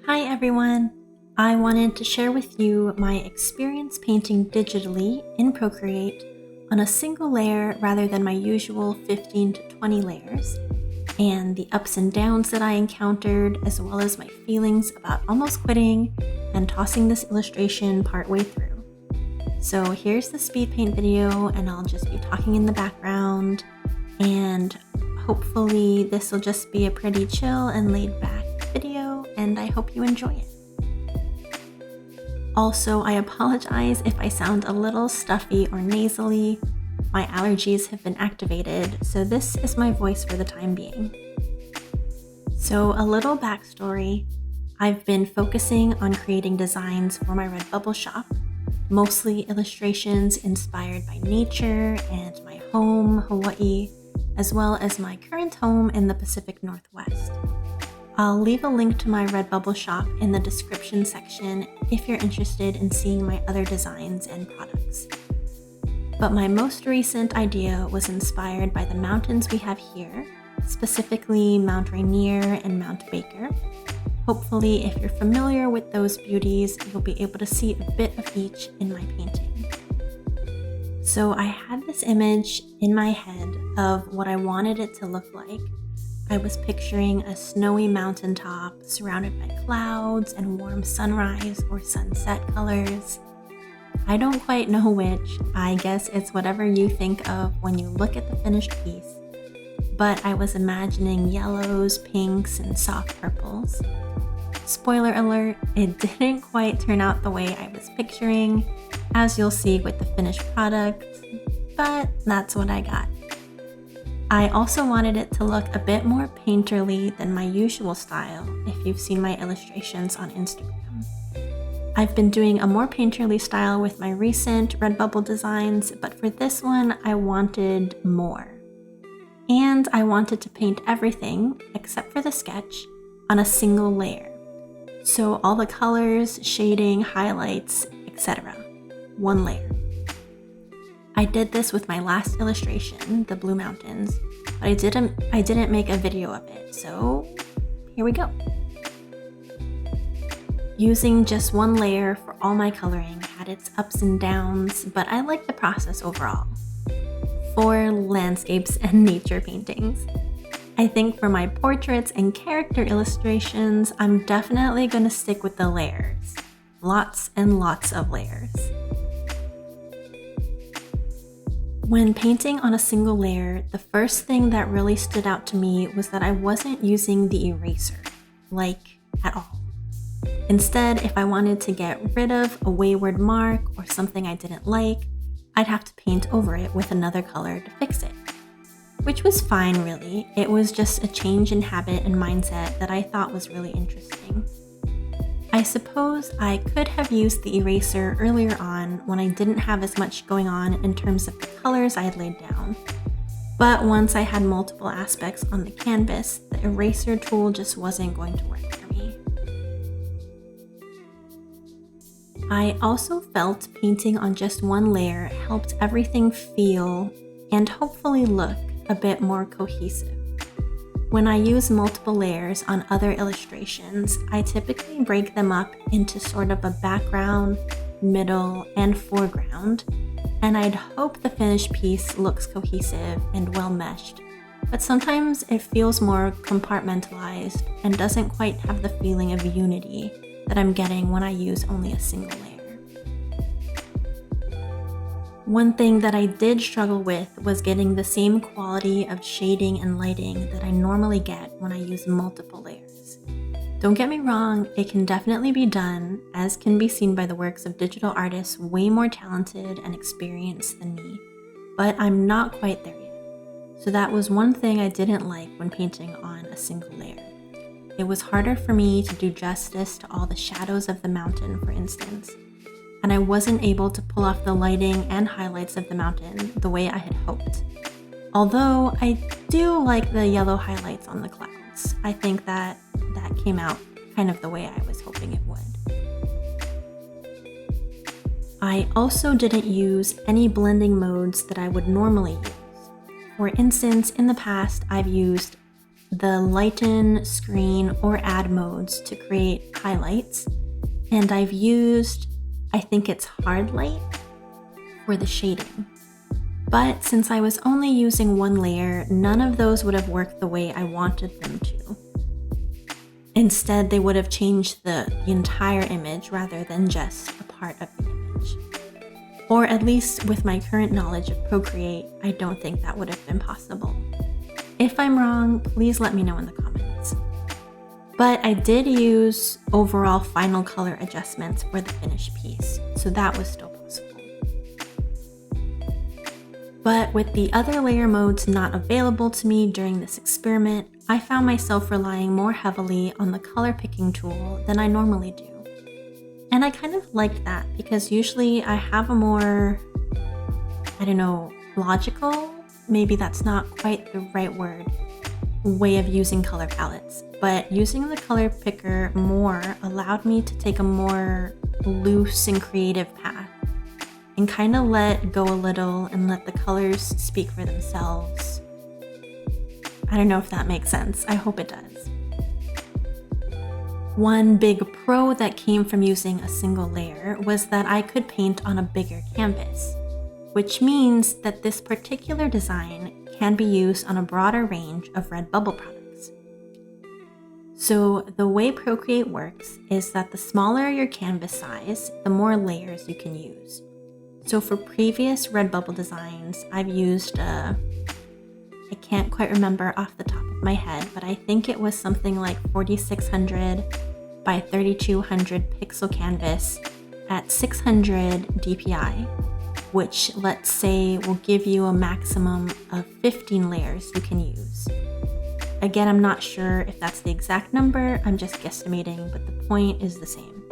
Hi everyone! I wanted to share with you my experience painting digitally in Procreate on a single layer rather than my usual 15 to 20 layers, and the ups and downs that I encountered, as well as my feelings about almost quitting and tossing this illustration partway through. So here's the speed paint video, and I'll just be talking in the background, and hopefully this will just be a pretty chill and laid back video, and I hope you enjoy it. Also, I apologize if I sound a little stuffy or nasally. My allergies have been activated, so this is my voice for the time being. So a little backstory. I've been focusing on creating designs for my Redbubble shop, mostly illustrations inspired by nature and my home, Hawaii, as well as my current home in the Pacific Northwest. I'll leave a link to my Redbubble shop in the description section if you're interested in seeing my other designs and products. But my most recent idea was inspired by the mountains we have here, specifically Mount Rainier and Mount Baker. Hopefully, if you're familiar with those beauties, you'll be able to see a bit of each in my painting. So I had this image in my head of what I wanted it to look like. I was picturing a snowy mountaintop surrounded by clouds and warm sunrise or sunset colors. I don't quite know which. I guess it's whatever you think of when you look at the finished piece. But I was imagining yellows, pinks, and soft purples. Spoiler alert, it didn't quite turn out the way I was picturing, as you'll see with the finished product, but that's what I got. I also wanted it to look a bit more painterly than my usual style if you've seen my illustrations on Instagram. I've been doing a more painterly style with my recent Redbubble designs, but for this one I wanted more. And I wanted to paint everything, except for the sketch, on a single layer. So all the colors, shading, highlights, etc. One layer. I did this with my last illustration, the Blue Mountains, but I didn't make a video of it, so here we go. Using just one layer for all my coloring had its ups and downs, but I like the process overall. For landscapes and nature paintings. I think for my portraits and character illustrations, I'm definitely going to stick with the layers. Lots and lots of layers. When painting on a single layer, the first thing that really stood out to me was that I wasn't using the eraser, at all. Instead, if I wanted to get rid of a wayward mark or something I didn't like, I'd have to paint over it with another color to fix it. Which was fine, really. It was just a change in habit and mindset that I thought was really interesting. I suppose I could have used the eraser earlier on when I didn't have as much going on in terms of the colors I had laid down. But once I had multiple aspects on the canvas, the eraser tool just wasn't going to work for me. I also felt painting on just one layer helped everything feel and hopefully look a bit more cohesive. When I use multiple layers on other illustrations, I typically break them up into sort of a background, middle, and foreground, and I'd hope the finished piece looks cohesive and well meshed, but sometimes it feels more compartmentalized and doesn't quite have the feeling of unity that I'm getting when I use only a single layer. One thing that I did struggle with was getting the same quality of shading and lighting that I normally get when I use multiple layers. Don't get me wrong, it can definitely be done, as can be seen by the works of digital artists way more talented and experienced than me, but I'm not quite there yet. So that was one thing I didn't like when painting on a single layer. It was harder for me to do justice to all the shadows of the mountain, for instance, and I wasn't able to pull off the lighting and highlights of the mountain the way I had hoped. Although I do like the yellow highlights on the clouds. I think that came out kind of the way I was hoping it would. I also didn't use any blending modes that I would normally use. For instance, in the past I've used the lighten, screen, or add modes to create highlights, and I've used, I think it's hard light for the shading. But since I was only using one layer, none of those would have worked the way I wanted them to. Instead, they would have changed the entire image rather than just a part of the image. Or at least with my current knowledge of Procreate, I don't think that would have been possible. If I'm wrong, please let me know in the comments. But I did use overall final color adjustments for the finished piece, so that was still possible. But with the other layer modes not available to me during this experiment, I found myself relying more heavily on the color picking tool than I normally do. And I kind of liked that because usually I have a more, logical, maybe that's not quite the right word, way of using color palettes. But using the color picker more allowed me to take a more loose and creative path and kind of let go a little and let the colors speak for themselves. I don't know if that makes sense. I hope it does. One big pro that came from using a single layer was that I could paint on a bigger canvas, which means that this particular design can be used on a broader range of REDBUBBLE products. So the way Procreate works is that the smaller your canvas size, the more layers you can use. So for previous REDBUBBLE designs, I've used I can't quite remember off the top of my head, but I think it was something like 4600 by 3200 pixel canvas at 600 DPI, which let's say will give you a maximum of 15 layers you can use. Again, I'm not sure if that's the exact number, I'm just guesstimating, but the point is the same.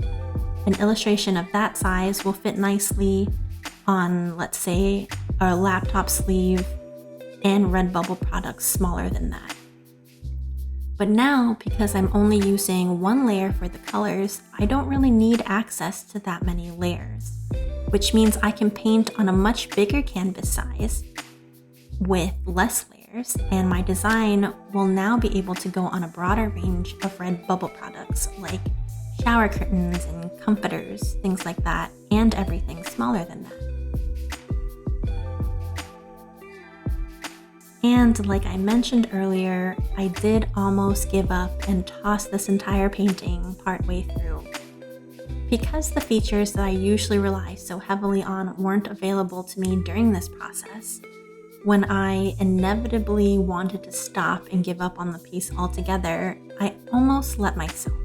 An illustration of that size will fit nicely on, let's say, a laptop sleeve and REDBUBBLE products smaller than that. But now, because I'm only using one layer for the colors, I don't really need access to that many layers, which means I can paint on a much bigger canvas size with less layers, and my design will now be able to go on a broader range of REDBUBBLE products like shower curtains and comforters, things like that, and everything smaller than that. And like I mentioned earlier, I did almost give up and toss this entire painting partway through. Because the features that I usually rely so heavily on weren't available to me during this process, when I inevitably wanted to stop and give up on the piece altogether, I almost let myself.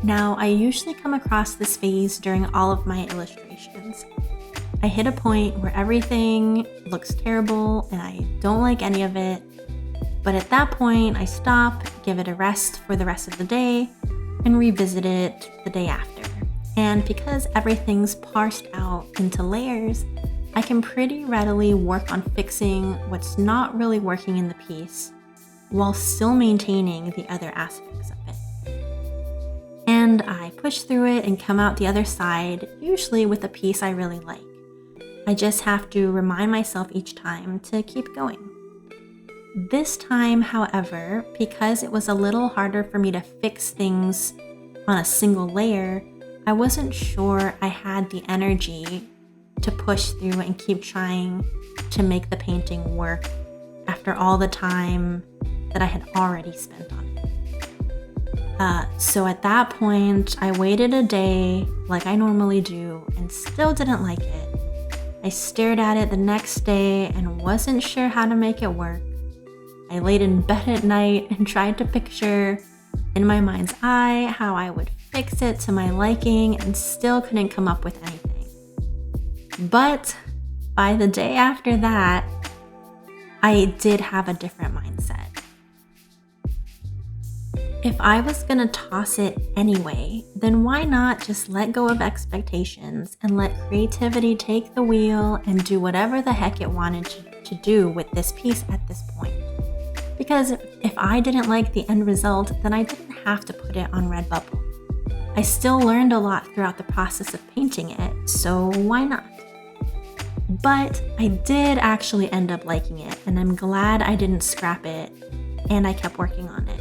Now, I usually come across this phase during all of my illustrations. I hit a point where everything looks terrible and I don't like any of it, but at that point I stop, give it a rest for the rest of the day, and revisit it the day after. And because everything's parsed out into layers, I can pretty readily work on fixing what's not really working in the piece while still maintaining the other aspects of it. And I push through it and come out the other side, usually with a piece I really like. I just have to remind myself each time to keep going. This time, however, because it was a little harder for me to fix things on a single layer, I wasn't sure I had the energy to push through and keep trying to make the painting work after all the time that I had already spent on it. So at that point, I waited a day like I normally do and still didn't like it. I stared at it the next day and wasn't sure how to make it work. I laid in bed at night and tried to picture in my mind's eye how I would fix it to my liking and still couldn't come up with anything. But by the day after that, I did have a different mindset. If I was gonna toss it anyway, then why not just let go of expectations and let creativity take the wheel and do whatever the heck it wanted to do with this piece at this point? Because if I didn't like the end result, then I didn't have to put it on REDBUBBLE. I still learned a lot throughout the process of painting it, so why not? But I did actually end up liking it, and I'm glad I didn't scrap it and I kept working on it.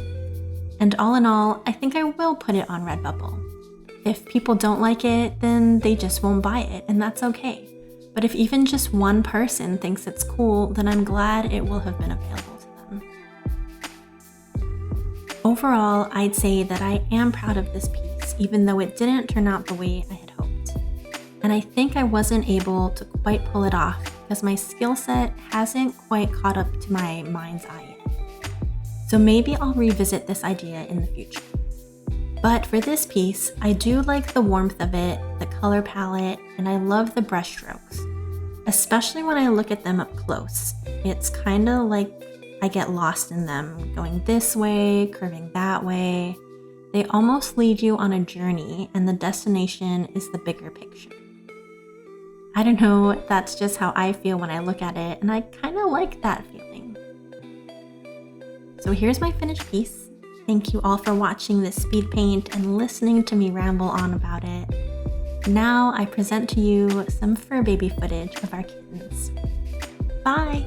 And all in all, I think I will put it on Redbubble. If people don't like it, then they just won't buy it, and that's okay. But if even just one person thinks it's cool, then I'm glad it will have been available to them. Overall, I'd say that I am proud of this piece, even though it didn't turn out the way I had hoped. And I think I wasn't able to quite pull it off because my skill set hasn't quite caught up to my mind's eye yet. So maybe I'll revisit this idea in the future. But for this piece, I do like the warmth of it, the color palette, and I love the brush strokes, especially when I look at them up close. It's kind of like I get lost in them, going this way, curving that way. They almost lead you on a journey, and the destination is the bigger picture. I don't know, that's just how I feel when I look at it, and I kind of like that feeling. So here's my finished piece. Thank you all for watching this speed paint and listening to me ramble on about it. Now I present to you some fur baby footage of our kittens. Bye!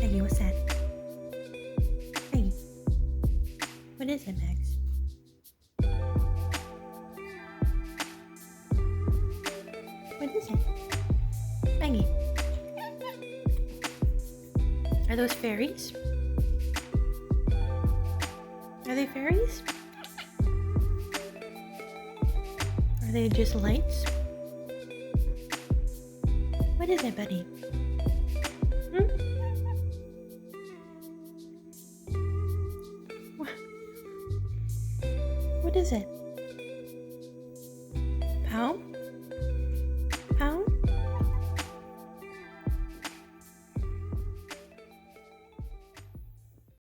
Hey, what's that? Hey, what is it, Max? What is it? Maggie? Are those fairies? Are they fairies? Are they just lights? What is it, buddy? What is it?